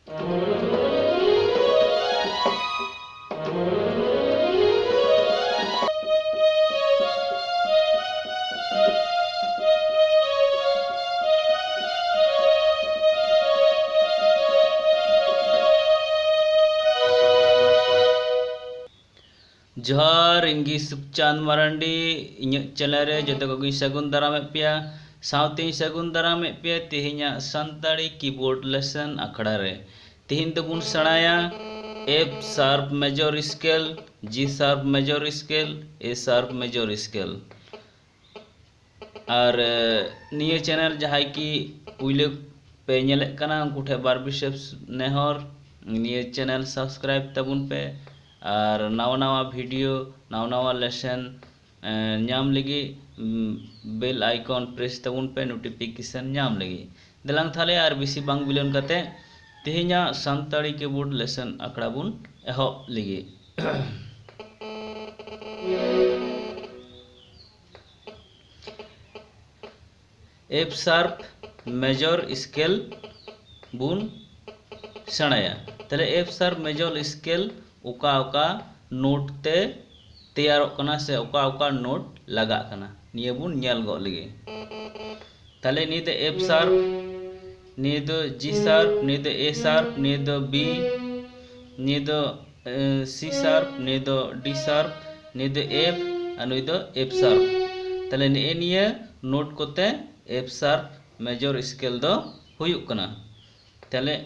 जोहार इंगी सुखचांद मारांडी इन चैनल रे जो को सगुन दाराम पे साउते सगुन दाराम पे तेहिना संताड़ी कीबोर्ड लेसन अखड़ा रे तेहिन दबुन सणाया F sharp major scale, G sharp major scale, A sharp major scale और निये चैनल जहां की पुइले पे नेले कना उनको ठे बार बिशेप्स नेहर निये चैनल सब्सक्राइब तबुन पे और नवा नवा वीडियो नवा नवा लेसन नाम लगी बेल आइकन प्रेस तबुन पे नोटिफिकेशन नाम लगी दलांग थाले और बेसी बांग बिलन कते तेहिना संताड़ी कीबोर्ड लेसन अकड़ा बुन एहब लगी एफ शार्प मेजर स्केल बुन सणाया तले एफ शार्प मेजर स्केल उका उका नोट ते तैयार कना से उका उका नोट लगा कना निये बुन नेल गो लगे तले नी दे एफ शार्प नी दो जी शार्प नी दो ए शार्प नी दो बी नी दो सी शार्प नी दो डी शार्प नी दो एफ नी दो एफ शार्प तले निये नोट कोते एफ शार्प मेजर स्केल दो हुयुक कना तले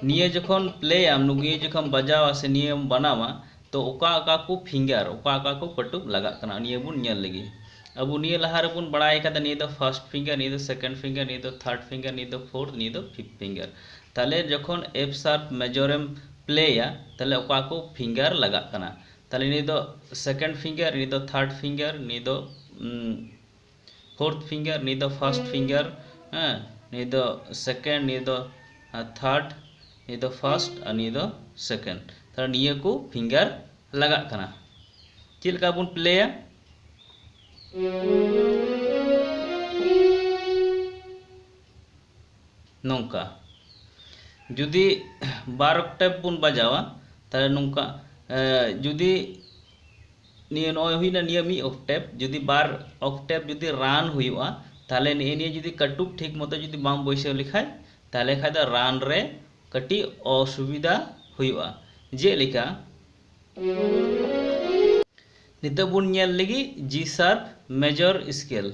निये जखन प्ले आम नुगिए जखन बजावा से निये बनावा तो ओका ओका को फिंगर ओका ओका को कटुब लगा कना निये बुन नेल लगी अब निये लहा रे बुन बड़ाई कदा निये दो फर्स्ट फिंगर निये दो सेकंड फिंगर निये दो थर्ड फिंगर निये दो फोर्थ निये दो फिफ्थ फिंगर ताले जखन एफ शार्प मेजरम प्ले या ताले ओका को फिंगर लगा कना ताले निये दो सेकंड फिंगर निये दो थर्ड फिंगर निये दो फोर्थ फिंगर निये दो फर्स्ट फिंगर निये दो सेकंड निये दो थर्ड ये दो फर्स्ट और ये दो सेकंड तार निये को फिंगर लगा कना चेल का बुन प्लेया नौका जुदी बार ऑक्टेव बुन बजावा तार नौका जुदी निये नय हुईना निये मी ऑक्टेव जुदी बार ऑक्टेव जुदी रान हुआ ताले निये जुदी कटुक ठीक मतो जुदी बाम बइसे लिखाय ताले खाय दा रान रे कटी असुविधा हुआ जेलिका नितो बुन नेल लगी G sharp major scale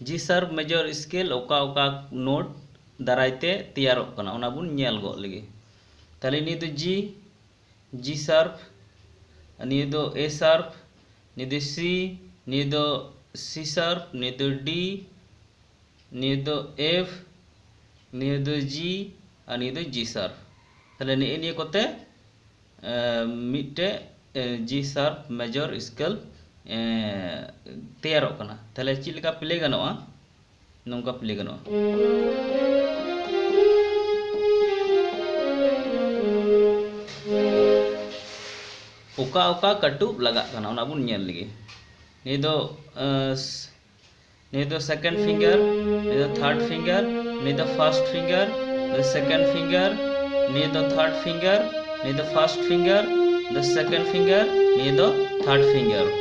G sharp major scale ओका ओका नोट दारायते तैयार कना ओना बुन नेल गो लगी ताले नि दो जी शार्प नि दो ए शार्प नि दो सी नि दो सी शार्प नि दो डी नि दो एफ नि दो जी और नि दो जी शार्प ताले निये कोते मिटे जी शार्प मेजर स्केल तैयार कना ताले चिलका प्ले गनोआ नौका प्ले गनोआ ओका ओका कटुब लगा कना ओना बुन नेल लगी निये दो सेकंड फिंगर निये दो थर्ड फिंगर निये दो फर्स्ट फिंगर निये दो सेकंड फिंगर निये दो थर्ड फिंगर निये दो first finger the second finger निये दो थर्ड फिंगर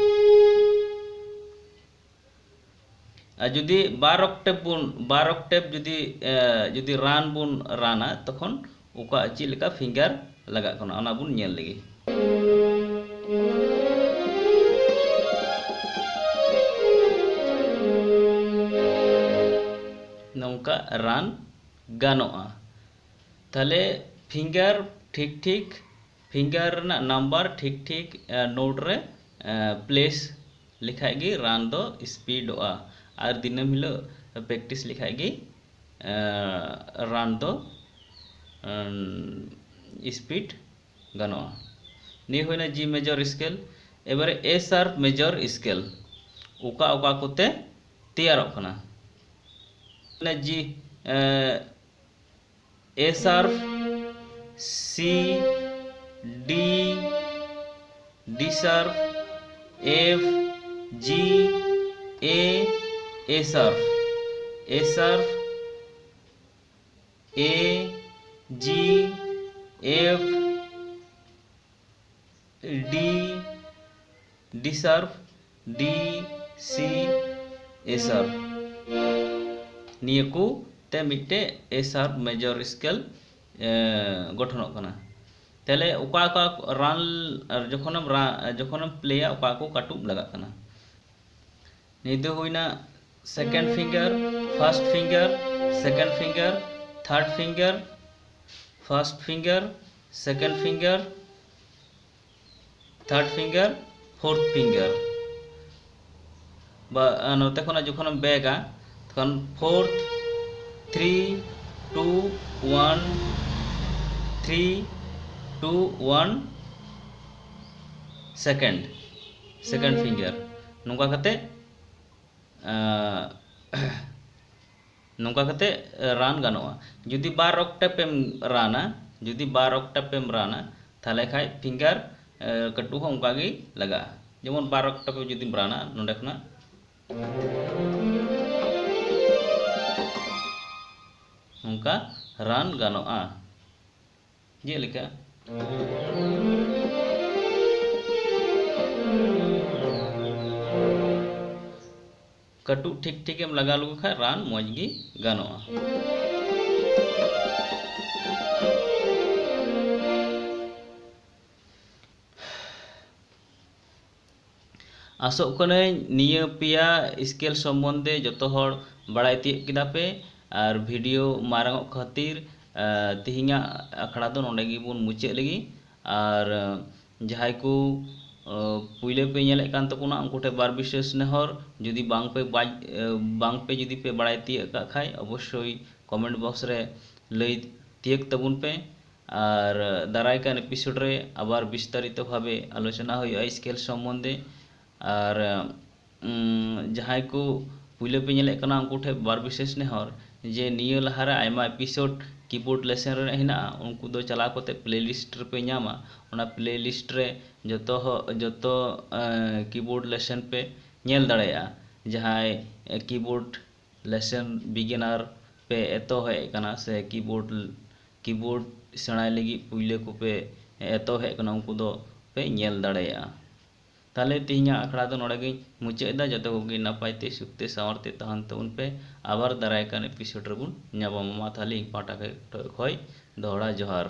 जुदी बार ऑक्टेव जुदी रान बुन राना तखन ओका चिलका फिंगर लगा कना ओना बुन नेल लगी नौका रान गानोआ ताले फिंगर ठीक ठीक फिंगर ना नंबर ठीक ठीक नोट रे प्लेस लिखाई गी रान दो स्पीड और दिनम हिलो प्रैक्टिस लिखाई गी रान दो स्पीड गानोआ नि होना जी मेजर स्केल एबारे ए शार्प मेजर स्केल ओका ओका कोते तैयार कना G A sharp C D sharp F G A sharp A G F D D sharp D C A sharp निये को ते मिट्टे A sharp मेजर स्केल गठनों कना तेले उका का रान जखनम प्लेया उका को काटुब लगा कना निदो हुईना second finger first finger second finger third finger first finger second finger third finger fourth finger नोते खना जखनम बेगा तखन फोर्थ 3 2 1 3 2 1 सेकंड फिंगर नोंका कते नोंका कते रान गानोआ जुदी 12 ऑक्टेपेम राना जुदी 12 ऑक्टेपेम राना थाले खाय फिंगर कटु हो उनका गी लगा जेमन 12 ऑक्टेप जुदी राना नोंडे खना उनका रान गानोआ ये लिखा कटु ठीक ठीक एम लगा लुगु खा रान मौजगी गानोआ आसोक कने निया पिया स्केल सम्बन्धे जतो हर बड़ाई तियेग किदा पे और वीडियो मारांग खातिर तिहिंगा आखड़ा दो नोंडे गी बुन मुचे लगी और जहाय को पुइले पे नेले कान तबुना उनको ठे बार विशेष नेहर जुदी बांग पे जुदी पे बड़ाई तियेग का खाय अवश्य कमेंट बॉक्स रे लई तियेग तबुन पे और दाराय कान एपिसोड रे आबार विस्तारित भावे आलोचना हुई स्केल सम्बन्धे और जहां को पुइले पे नेले कना उनको ठे बार विशेष नेहर जे निया लहारे आयमा एपिसोड कीबोर्ड लेसन रे हिना उनको दो चला कोते प्लेलिस्ट पे नामा ओना प्लेलिस्ट रे जतो कीबोर्ड लेसन पे नेल दाड़ेया जहां कीबोर्ड लेसन बिगिनर पे एतो है कना से कीबोर्ड सेणाय लगी पुइले को पे एतो है कना उनको दो पे नेल दाड़ेया ताले तिहिंगा आखड़ा दो नोड़े मुचादा जतो कोगे नापायते सुखते सावरते तहन तबुन पे आबार दाराय कान एपिसोड रेबुन ᱧᱟᱯᱟᱢᱟ थाली पाटा के खोय दोहरा जोहार।